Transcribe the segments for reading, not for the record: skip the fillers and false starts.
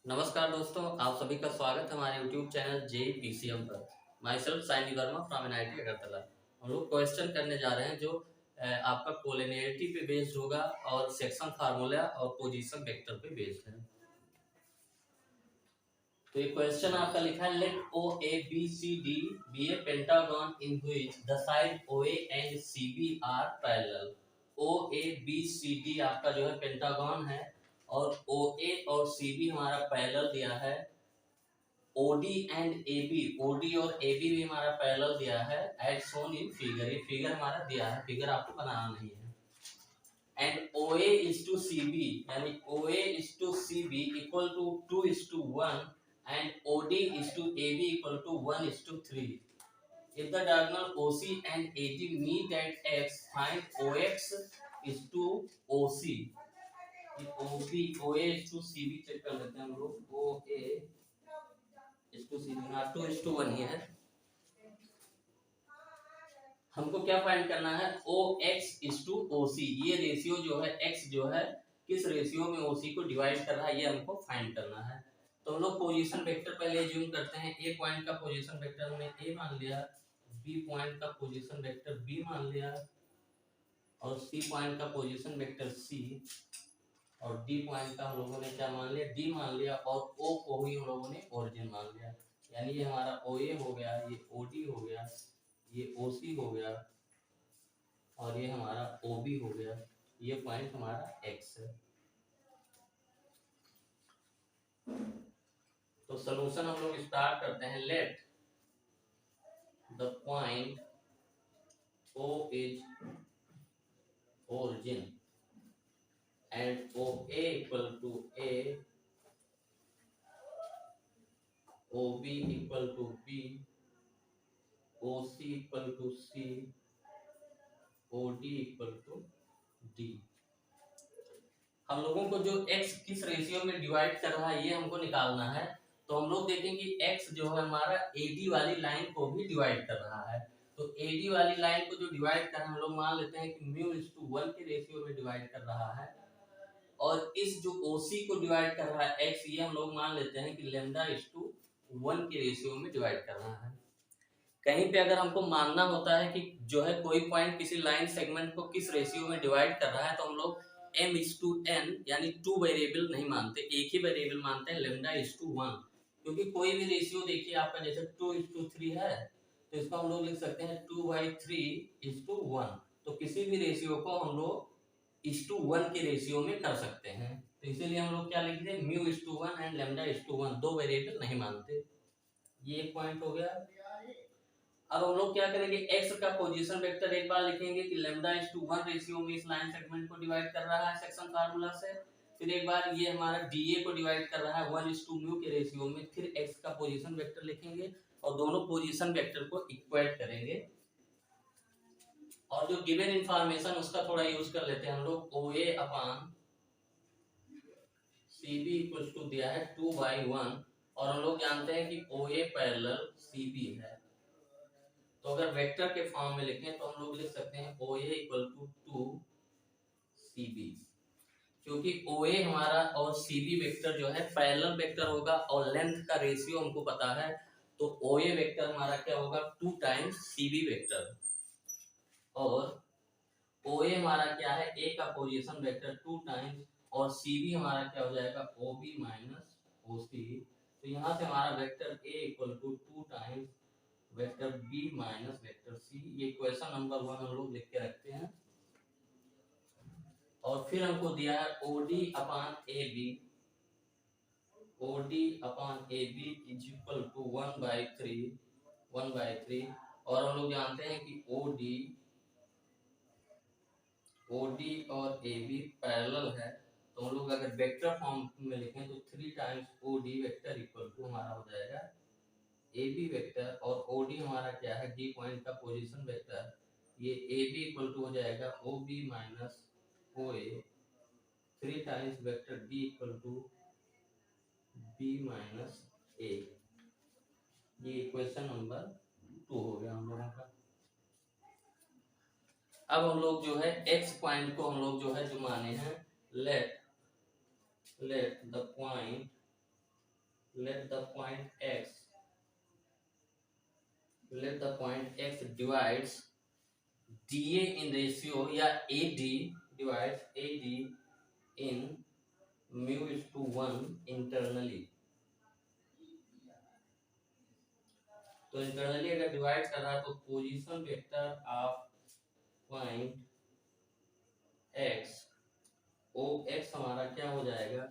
नमस्कार दोस्तों, आप सभी का स्वागत है हमारे YouTube चैनल JPCM पर। Myself Saini Verma from NIT Agartala. हम लोग क्वेश्चन करने जा रहे हैं जो आपका कोलिनियरिटी पे बेस्ड होगा और सेक्शन फार्मूला और पोजीशन वेक्टर पे बेस्ड है। तो ये क्वेश्चन आपका लिखा है, let OABCD be a pentagon in which the side OA and CB are parallel. OABCD आपका जो है पेंटागन है और OA और CB हमारा पैरेलल दिया है। OD एंड AB, OD और AB भी हमारा पैरेलल दिया है एज शोन इन फिगर। ये फिगर हमारा दिया है, फिगर आपको बनाना नहीं है। And OA is to CB, यानी OA is to CB equal to 2:1 and OD is to AB equal to 1:3। If the diagonal OC and AD meet at X, find OX is to OC। OA is to CB check कर लेते हैं हम लोग। OA is to CB, हाँ 2:1 ही है। हमको क्या find करना है, OX is to OC। ये रेशियो जो है X जो है किस रेशियो में OC को डिवाइड कर रहा है, ये हमको फाइंड करना है। तो हम लोग पोजीशन वेक्टर पहले ज्यूम करते हैं। A पॉइंट का पोजीशन वेक्टर हमने A मान लिया, B पॉइंट का पोजीशन वेक्टर B मान लिया और C पॉइंट का पोजीशन वेक्टर C और D पॉइंट का हम लोगों ने क्या मान लिया, D मान लिया और O को ही हम लोगों ने ओरिजिन मान लिया। यानी ये हमारा OA हो गया, ये OD हो गया, ये OC हो गया और ये हमारा OB हो गया। ये पॉइंट हमारा X है। तो सॉल्यूशन हम लोग स्टार्ट करते हैं। Let the point O is origin and OA equal to A, OB equal to B, OC equal to C, OD equal to D। हम लोगों को जो x किस रेशियो में डिवाइड कर रहा है ये हमको निकालना है। तो हम लोग देखेंगे कि x जो है हमारा AD वाली लाइन को भी डिवाइड कर रहा है। तो AD वाली लाइन को जो डिवाइड कर हम लोग मान लेते हैं कि μ:1 के रेशियो में डिवाइड कर रहा है और इस जो OC को डिवाइड कर रहा है x, ये हम लोग मान लेते हैं कि λ:1 के रेशियो में डिवाइड कर रहा है। कहीं पे अगर हमको मानना होता है कि जो है कोई पॉइंट किसी लाइन सेगमेंट को किस रेशियो में डिवाइड कर रहा है, तो हम लोग m:n यानी 2 वेरिएबल नहीं मानते, एक ही वेरिएबल मानते हैं λ:1। क्योंकि कोई भी रेशियो देखिए आपका जैसे 2:3 है तो इसको हम लोग लिख सकते हैं 2/3:1। तो किसी भी रेशियो को हम लोग 1:1 के रेशियो में कर सकते हैं। तो इसीलिए हम लोग क्या लिख रहे हैं, μ:1 एंड λ:1, दो वेरिएबल नहीं मानते। ये एक पॉइंट हो गया। अब हम लोग क्या करेंगे, x का पोजीशन वेक्टर एक बार लिखेंगे कि λ:1 रेशियो में इस लाइन सेगमेंट को डिवाइड कर रहा है सेक्शन फार्मूला से। फिर एक बार ये हमारा dA को डिवाइड कर रहा है 1:μ के रेशियो में। फिर x का पोजीशन वेक्टर लिखेंगे और दोनों पोजीशन वेक्टर को इक्वेट करेंगे और जो गिवन इंफॉर्मेशन उसका थोड़ा यूज कर लेते हैं हम लोग। OA upon CB equal to दिया है 2/1 और हम लोग जानते हैं कि OA पैरेलल CB है। तो अगर वेक्टर के फॉर्म में लिखें तो हम लोग लिख सकते हैं OA इक्वल टू 2CB। क्योंकि OA हमारा और CB वेक्टर जो है पैरेलल वेक्टर होगा और लेंथ का रेशियो हमको पता है, तो OA वेक्टर हमारा क्या होगा 2 टाइम्स CB वेक्टर और OA हमारा क्या है A का पोजीशन वेक्टर 2 टाइम्स और CB हमारा क्या हो जाएगा OB माइनस OC। तो यहाँ से हमारा vector A equal to 2 times vector B minus vector C। ये क्वेश्चन नंबर 1 हम लोग लिख के रखते हैं। और फिर हमको दिया है OD upon AB, OD upon AB is equal to 1/3 और हम लोग जानते हैं कि OD और AB पैरेलल है। तो हम लोग अगर वेक्टर फॉर्म में लिखें तो 3 times OD vector equal to हमारा हो जाएगा AB वेक्टर और OD हमारा क्या है D पॉइंट का पोजीशन वेक्टर। ये AB इक्वल टू हो जाएगा OB minus OA 3 times vector D equal to B minus A। ये इक्वेशन नंबर 2 हो गया हम लोगों का। अब हम लोग जो है X पॉइंट को हम लोग जो है जो माने हैं, let the point let the point x divides DA in ratio या AD divides AD in mu is to 1 internally। तो इंटरनली अगर डिवाइड कर रहा है तो position vector of point x O x हमारा क्या हो जाएगा,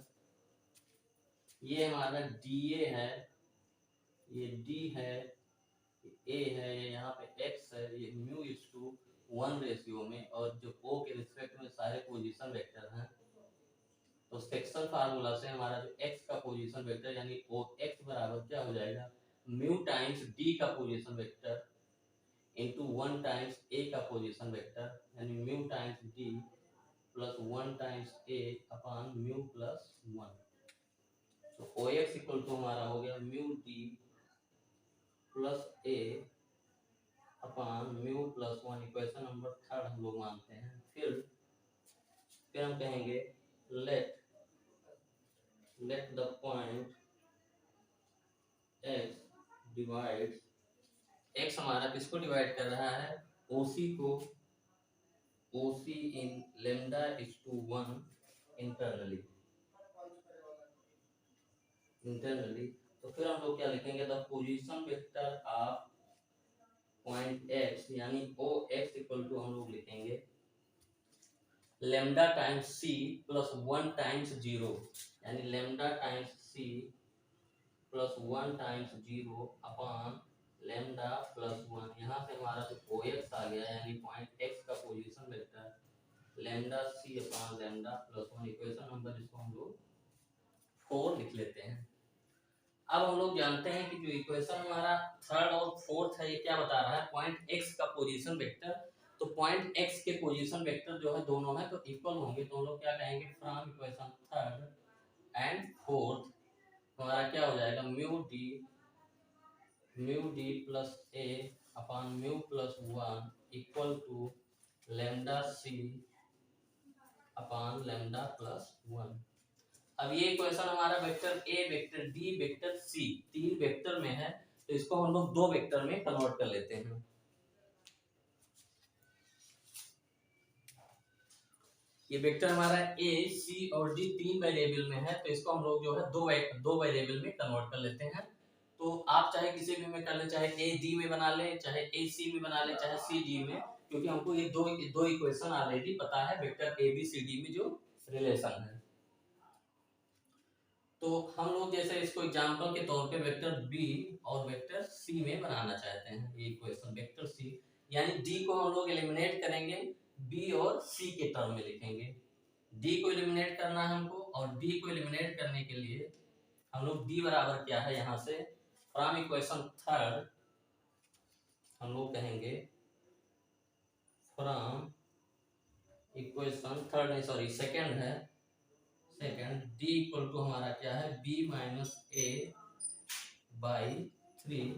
ये हमारा DA है, ये D है, A है, ये यहाँ पे x है, ये म्यू इज टू 1 रेशियो में, और जो O के रिस्पेक्ट में सारे पोजीशन वेक्टर हैं, तो सेक्शन फार्मूला से हमारा जो x का पोजीशन वेक्टर यानी O x बराबर क्या हो जाएगा, म्यू टाइम्स D का position vector into 1 times A का पोजीशन वेक्टर यानी mu times D plus 1 times A upon mu plus 1। तो ओ एक्स इक्वल टू हमारा हो गया mu D plus A upon mu plus 1। Equation number 3 हम लोग मानते हैं। फिर हम कहेंगे let the point x divide, x हमारा किसको डिवाइड कर रहा है, OC को, OC in lambda is to 1 internally. तो फिर हम लोग क्या लिखेंगे, the position vector of point x यानी OX इक्वल टू हम लोग लिखेंगे lambda times C plus 1 times 0 यानी lambda times C plus 1 times 0 upon lambda plus 1। यहाँ से हमारा जो OX आ गया यानी पॉइंट x का position vector lambda C upon lambda plus 1। Equation number इसको हम लोग 4 लिख लेते हैं। अब हम लोग जानते हैं कि जो इक्वेशन हमारा 3rd और 4th है, ये क्या बता रहा है, पॉइंट x का पोजीशन वेक्टर। तो पॉइंट x के पोजीशन वेक्टर जो है दोनों है तो इक्वल होंगे, तो हम लोग क्या कहेंगे, from equation 3rd and 4th हमारा क्या हो जाएगा, mu D plus a upon mu plus 1 equal to lambda c upon lambda plus 1। अब ये इक्वेशन हमारा vector A, vector D, vector C 3 vector में है, तो इसको हम लोग 2 वेक्टर में कन्वर्ट कर लेते हैं। ये वेक्टर हमारा A, C और D 3 वेरिएबल में है, तो इसको हम लोग जो है दो वेरिएबल में कन्वर्ट कर लेते हैं। तो आप चाहे किसी भी में कर ले, चाहे A D में बना ले, चाहे A C में बना ले, चाहे C D में, क्योंकि हमको ये दो इक्वेशन ऑलरेडी पता है vector A B C D में जो रिलेशन है। तो हम लोग जैसे इसको एग्जांपल के तौर पे वेक्टर बी और वेक्टर सी में बनाना चाहते हैं। ये इक्वेशन वेक्टर सी यानी डी को हम लोग एलिमिनेट करेंगे, बी और सी के टर्म में लिखेंगे। डी को एलिमिनेट करना है हमको, और डी को एलिमिनेट करने के लिए हम लोग डी बराबर क्या है, यहाँ से फ्रॉम इक्वेशन 3rd हम लोग कहेंगे फ्रॉम इक्वेशन 3rd नहीं सॉरी 2nd है, सेकेंड d इक्वल टू हमारा क्या है, b माइनस a बाई 3।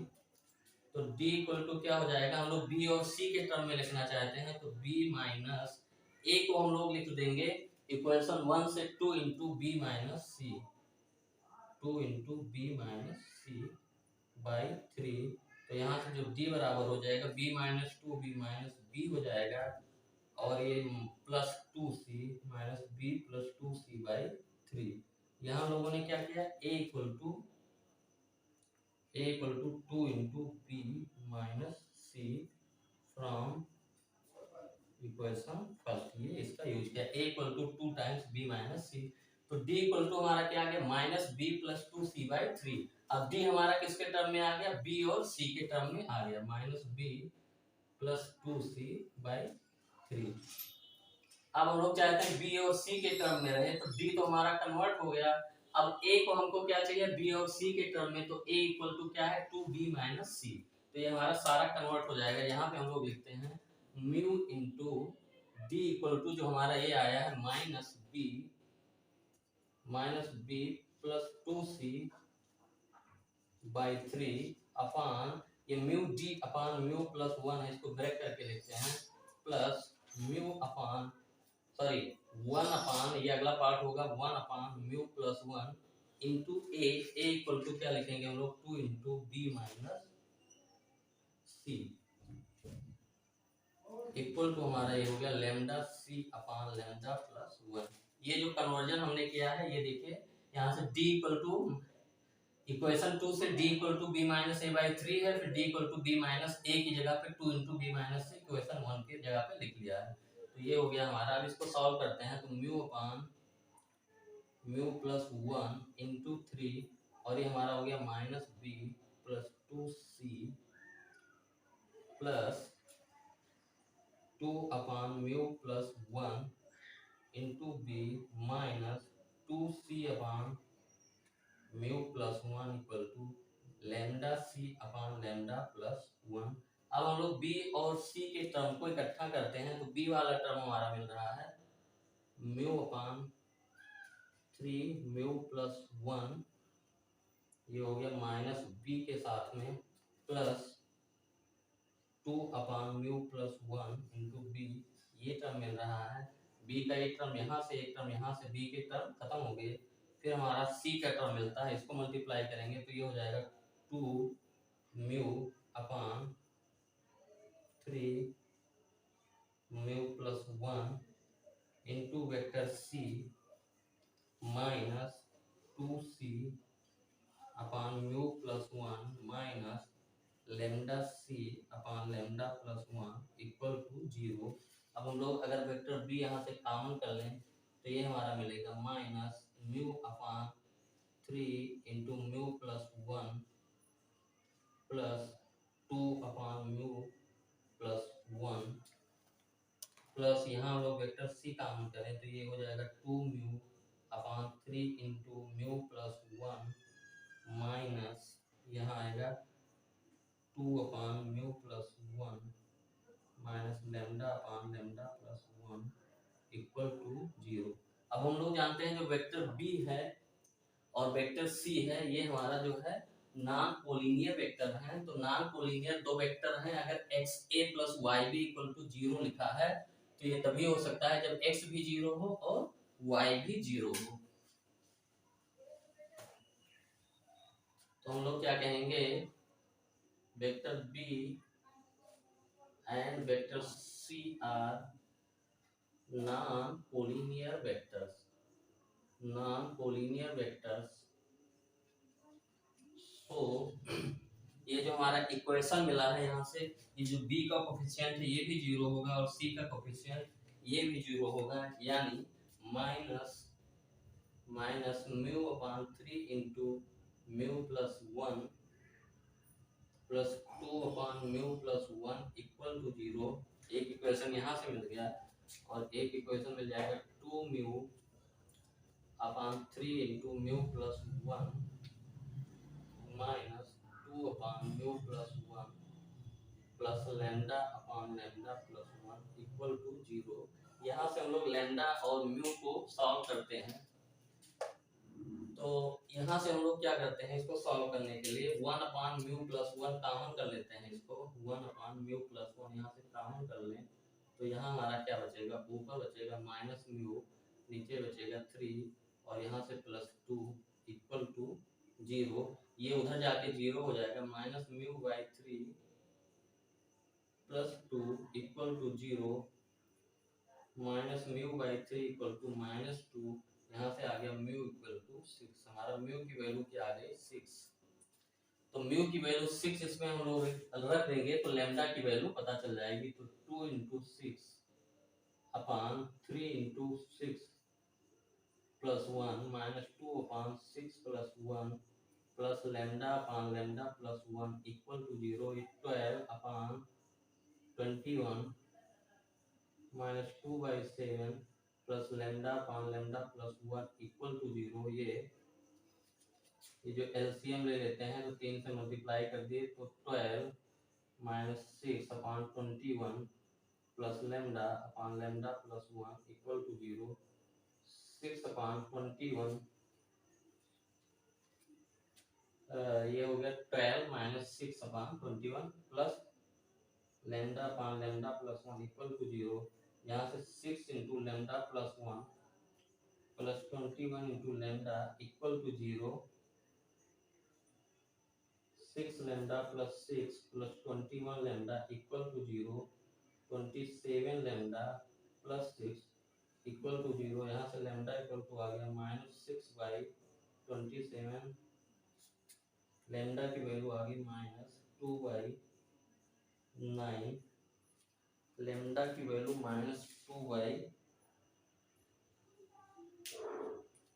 तो d इक्वल टू क्या हो जाएगा, हम लोग b और c के टर्म में लिखना चाहते हैं, तो b माइनस a को हम लोग लिख देंगे इक्वेशन 1 से 2 into B minus C, 2 into B minus C by 3। तो यहाँ से जो d बराबर हो जाएगा b minus 2 b minus b हो जाएगा, और ये plus 2c minus B plus 2c by 3। यहाँ लोगों ने क्या किया, a equal to 2 into B minus C from equation first, ये इसका यूज किया, a equal to 2 times b minus C. तो d इक्वल टू हमारा क्या आ गया, minus B plus 2c by 3। अब d हमारा किसके टर्म में आ गया, b और c के टर्म में आ गया, minus B plus 2c by 3। अब हम लोग चाहते हैं b और c के टर्म में रहे, तो d तो हमारा कन्वर्ट हो गया। अब a को हमको क्या चाहिए, b और c के टर्म में, तो a इक्वल टू क्या है, 2b माइनस सी। तो ये हमारा सारा कन्वर्ट हो जाएगा। यहाँ पे हम लोग लिखते हैं mu into d equal to जो हमारा ये आया है minus B plus 2c by 3 upon ये mu d upon mu plus 1 है, इसको ब्रेक करके लिखते हैं, plus mu upon sorry 1 upon, ये अगला पार्ट होगा 1 upon mu plus 1 into A equal to क्या लिखेंगे हम लोग 2 into B minus C equal to हमारा ये हो गया lambda C upon lambda plus 1। ये जो कन्वर्जन हमने किया है ये देखिए यहाँ से d इक्वल टू इक्वेशन 2 से d equal to B minus A by 3 है, फिर d equal to B minus A की जगह पे 2 इंटू बी माइनस से इक्वेशन 1 की जगह पे लिख लिया है। तो ये हो गया हमारा। अब इसको सॉल्व करते हैं तो mu upon mu plus 1 into 3 और ये हमारा हो गया minus B plus 2c plus 2 upon mu plus 1 into B minus 2c upon mu plus 1 equal to lambda C upon lambda plus 1। अब हम लोग बी और सी के टर्म को इकट्ठा करते हैं तो बी वाला टर्म हमारा मिल रहा है म्यू अपान 3 म्यू प्लस 1, ये हो गया माइनस बी के साथ में plus 2 upon mu plus 1 into B, ये टर्म मिल रहा है। बी का एक टर्म यहाँ से एक टर्म यहाँ से, बी के टर्म खत्म हो गए। फिर हमारा सी का टर्म मिलता है, इसको मल्टीप्लाई करेंगे तो ये हो जाएगा 2 mu upon 3 mu plus 1 into vector C minus 2c upon mu plus 1 minus lambda C upon lambda plus 1 equal to 0। अब हम लोग अगर वेक्टर बी यहाँ से कॉमन कर लें तो ये हमारा मिलेगा minus mu upon 3 into mu plus 1 plus 2 upon mu plus 1 plus यहाँ हम लोग वेक्टर सी कॉमन करें तो ये हो जाएगा 2 mu upon 3 into mu plus 1 minus यहाँ आएगा 2 upon mu plus 1 minus lambda upon lambda plus 1 equal to 0। अब हम लोग जानते हैं जो वेक्टर बी है और वेक्टर सी है ये हमारा जो है नॉन कोलिनियर वेक्टर है। तो नॉन कोलिनियर दो वेक्टर हैं, अगर X A plus Y B equal to 0 लिखा है तो ये तभी हो सकता है जब एक्स भी 0 हो और वाई भी 0 हो। तो हम लोग क्या कहेंगे, vector B and vector C are non-collinear vectors, non-collinear vectors। so ये जो हमारा इक्वेशन मिला है यहाँ से, ये जो b का कोफिशिएंट है ये भी 0 होगा और c का कोफिशिएंट ये भी 0 होगा, यानी minus mu upon 3 into mu plus 1 plus 2 upon mu plus 1 equal to 0। एक इक्वेशन यहाँ से मिल गया और एक इक्वेशन मिल जाएगा 2 mu upon 3 into mu plus 1 minus 2 upon mu plus 1 plus lambda upon lambda plus 1 equal to 0। यहाँ से हम लोग लैम्डा और म्यू को सॉल्व करते हैं। तो यहाँ से हम लोग क्या करते हैं, इसको सॉल्व करने के लिए 1 अपान म्यू प्लस 1 कॉमन कर लेते हैं। इसको 1 अपान म्यू प्लस 1 यहाँ से कॉमन कर लें तो यहाँ हमारा क्या बचेगा, ऊपर बचेगा माइनस म्यू, नीचे बचेगा 3 और यहाँ से प्लस 2 इक्वल टू 0। ये उधर जाके 0 हो जाएगा, minus mu by 3 plus 2 equal to 0, minus mu by 3 equal to minus 2, यहाँ से आ गया म्यू इक्वल टू 6। हमारा म्यू की वैल्यू क्या आ गई 6। तो म्यू की वैल्यू 6 इसमें हम लोग रख देंगे तो लैम्डा की वैल्यू पता चल जाएगी। तो 2 into 6 upon 3 into 6 plus 1 minus 2 upon 6 plus 1 plus lambda upon lambda plus 1 equal to 0। 12 upon 21 minus 2 by 7 plus lambda upon lambda plus 1 equal to 0। ये जो एलसीएम ले लेते हैं तो 3 से मल्टीप्लाई कर दिए तो 12 minus 6 upon 21 plus lambda upon lambda plus 1 equal to 0। 6 upon 21 ये हो गया 12 minus 6 upon 21 plus lambda upon lambda plus 1 equal to 0। यहाँ से 6 into lambda plus 1 plus 21 into lambda equal to 0, 6 lambda plus 6 plus 21 lambda equal to 0, 27 lambda plus 6 equal to 0। यहाँ से lambda equal to आ गया -6/27, lambda की value आ गई -2/9, lambda की value -2/,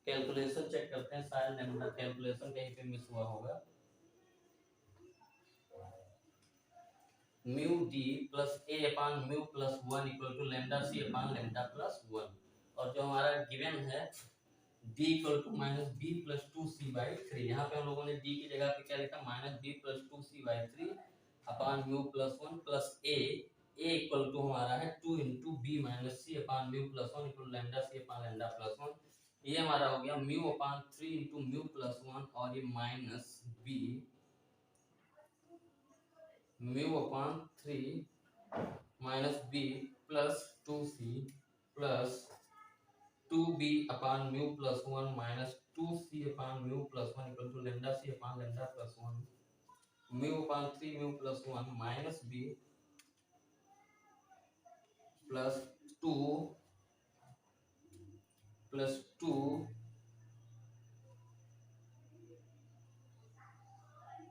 calculation check करते हैं, शायद लेमडा कैलकुलेशन कहीं पे मिस हुआ होगा। Mu D plus A upon mu plus 1 equal to lambda C upon lambda plus 1, और जो हमारा गिवन है d equal to -b plus 2c/3, यहाँ पे हम लोगों ने d की जगह पे क्या लिखा -b plus 2c/3 upon mu plus 1 plus a equal to हमारा है 2 into B minus C upon mu plus 1 equal lambda C upon lambda plus 1। ये हमारा हो गया mu upon 3 into mu plus 1 और ये minus B mu upon 3 minus B plus 2c plus 2b upon mu plus 1 minus 2c upon mu plus 1 equal to lambda C upon lambda plus 1। Mu upon 3 mu plus 1 minus b plus 2 plus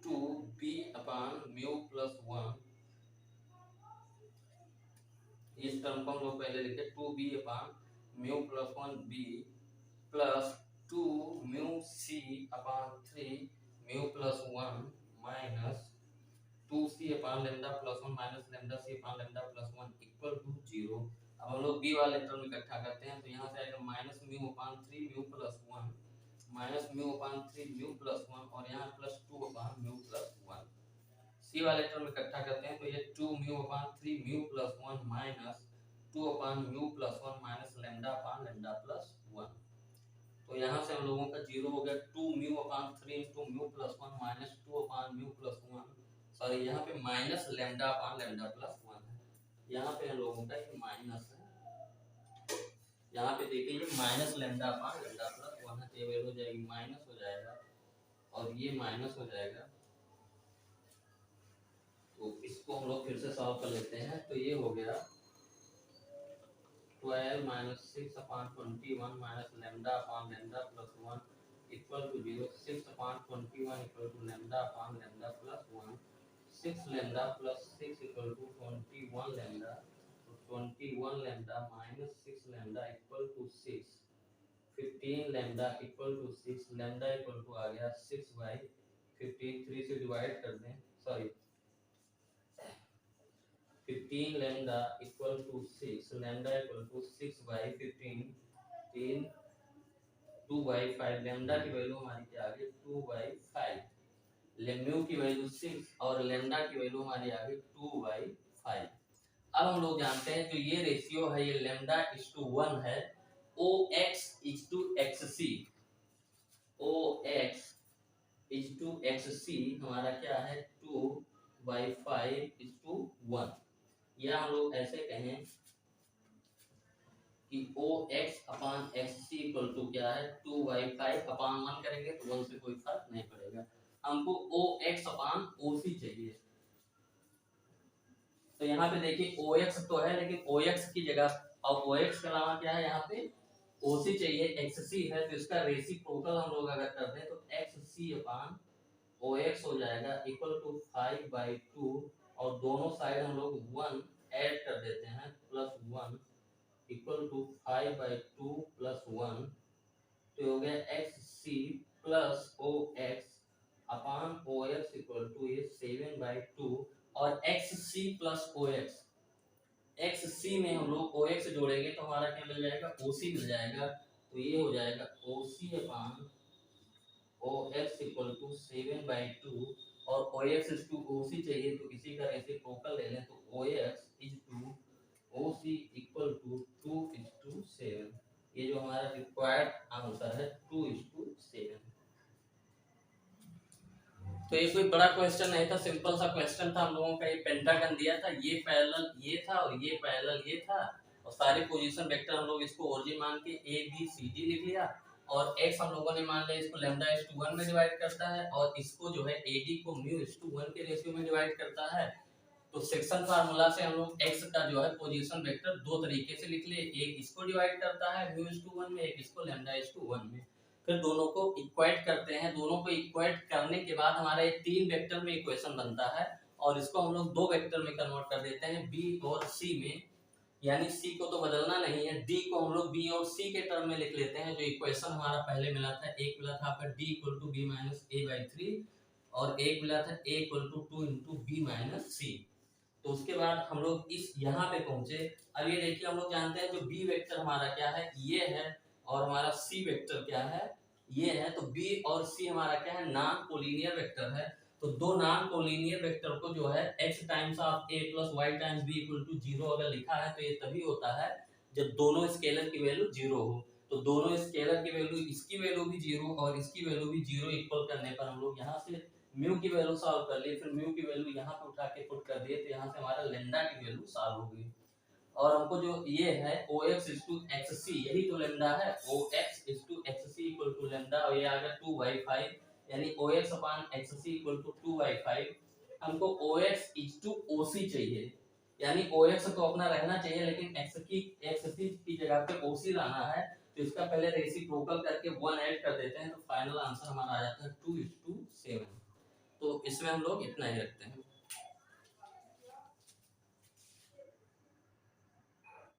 2b upon mu plus 1, इस term को हम लोग पहले लिखे 2b upon mu plus 1b plus 2 mu C upon 3 mu plus 1 minus 2c upon lambda plus 1 minus lambda C upon lambda plus 1 equal to 0। अब हम लोग b वाले टर्म इकट्ठा करते हैं, तो यहाँ से आएगा minus mu upon 3 mu plus 1 minus mu upon 3 mu plus 1 और यहाँ plus 2 upon mu plus 1। C वाले टर्म इकट्ठा करते हैं, तो ये 2 mu upon 3 mu plus 1 minus 2 upon mu plus 1 minus lambda upon lambda plus 1। तो यहाँ से हम लोगों का 0 हो गया 2 mu upon 3 into mu plus 1 minus 2 upon mu plus 1, sorry यहाँ पे minus lambda upon lambda plus 1 है। यहाँ पे हम लोगों का ये माइनस है, यहाँ पे देखिए ये minus lambda upon lambda plus 1 है, तो ये वैल्यू हो जाएगी माइनस हो जाएगा और ये माइनस हो जाएगा। तो इसको हम लोग फिर से सॉल्व कर लेते हैं, तो ये हो गया 12 minus 6 upon 21 minus lambda upon lambda plus 1 equal to 0, 6 upon 21 equal to lambda upon lambda plus 1, 6 lambda plus 6 equal to 21 lambda, तो 21 lambda minus 6 lambda equal to 6, 15 lambda equal to 6, lambda equal to आ गया 6/15, 3 से divide कर दें, sorry 15 lambda equal to 6, lambda equal to 6/15, 3 2/5, lambda की value हमारी क्या आ गई 2/5, म्यू की वैल्यू 6 और lambda की वैल्यू हमारी आ गई 2/5। अब हम लोग जानते हैं जो ये रेशियो है ये lambda is to 1 है, OX is to XC, OX is to XC हमारा क्या है 2/5 is to 1, या हम लोग ऐसे कहें कि OX upon XC equal to क्या है 2/5 अपान 1 करेंगे तो 1 से कोई फर्क नहीं पड़ेगा, हमको OX अपान OC चाहिए। तो यहाँ पे देखिए OX तो है लेकिन OX की जगह और OX के अलावा क्या है यहाँ पे OC चाहिए, XC है, तो इसका रेसिप्रोकल हम लोग अगर कर दें तो XC अपान OX हो जाएगा इक्वल टू 5/2 और दोनों साइड हम लोग 1 ऐड कर देते हैं प्लस 1 इक्वल टू 5/2 प्लस 1, तो हो गया XC plus OX upon OX equal to ये 7/2 और XC प्लस OX, XC में हम लोग OX जोड़ेंगे तो हमारा क्या मिल जाएगा OC मिल जाएगा, तो ये हो जाएगा OC upon OX equal to 7/2 और OX इज टू OC चाहिए तो इसी का रेसिप्रोकल ले लें, तो OX is to OC equal to 2:7, ये जो हमारा रिक्वायर्ड आंसर है 2:7। तो ये कोई बड़ा क्वेश्चन नहीं था, सिंपल सा क्वेश्चन था, हम लोगों का ये पेंटागन दिया था, ये पैरेलल ये था और ये पैरेलल ये था और सारे पोजीशन वेक्टर हम लोग इसको ओरिजिन मान के ए बी सी डी लिख लिया, और x हम लोगों ने मान लिया इसको λ/1 में डिवाइड करता है, और इसको जो है AD को μ/1 के रेशियो में डिवाइड करता है। तो सेक्शन फार्मूला से हम लोग x का जो है पोजीशन वेक्टर दो तरीके से लिख लिए, एक इसको डिवाइड करता है μ/1 में, एक इसको λ/1 में। फिर दोनों को इक्वेट करते हैं, दोनों को इक्वेट करने के बाद हमारा एक 3 वेक्टर में इक्वेशन बनता है, और इसको हम लोग 2 वेक्टर में कन्वर्ट कर देते हैं, b और c में। यानी c को तो बदलना नहीं है, d को हम लोग b और c के टर्म में लिख लेते हैं। जो इक्वेशन हमारा पहले मिला था, एक मिला था आपका d = b - a/3, और एक मिला था a = 2 × b - c। तो उसके बाद हम लोग इस यहाँ पे पहुंचे। अब ये देखिए, हम लोग जानते हैं जो बी वेक्टर हमारा क्या है, ये है, और हमारा सी वेक्टर क्या है, ये है। तो बी और सी हमारा क्या है, नॉन कोलिनियर वेक्टर है। तो दो नॉन कोलिनियर वेक्टर को जो है x times of a + y times b = 0 अगर लिखा है, तो ये तभी होता है जब दोनों स्केलर की वैल्यू 0 हो। तो दोनों स्केलर की वैल्यू, इसकी वैल्यू भी 0 और इसकी वैल्यू भी 0 इक्वल करने पर हम लोग यहाँ से म्यू की वैल्यू सॉल्व कर लिए, फिर म्यू की वैल्यू यहाँ पे उठा के पुट कर दिए, तो यहाँ से हमारा लैम्डा की वैल्यू सॉल्व हो गई। और हमको जो ये है OX = XC, यही तो लैम्डा है। OX = XC = लैम्डा, और ये आ गया 2/5, यानी OX/XC = 2/5। हमको OX = OC चाहिए, यानी OX तो अपना रहना चाहिए, लेकिन XC की जगह पे OC लाना है। तो इसका पहले रेसिप्रोकल करके 1 ऐड कर देते हैं, तो फाइनल आंसर हमारा आ जाता है 2:7। तो इसमें हम लोग इतना ही रखते हैं।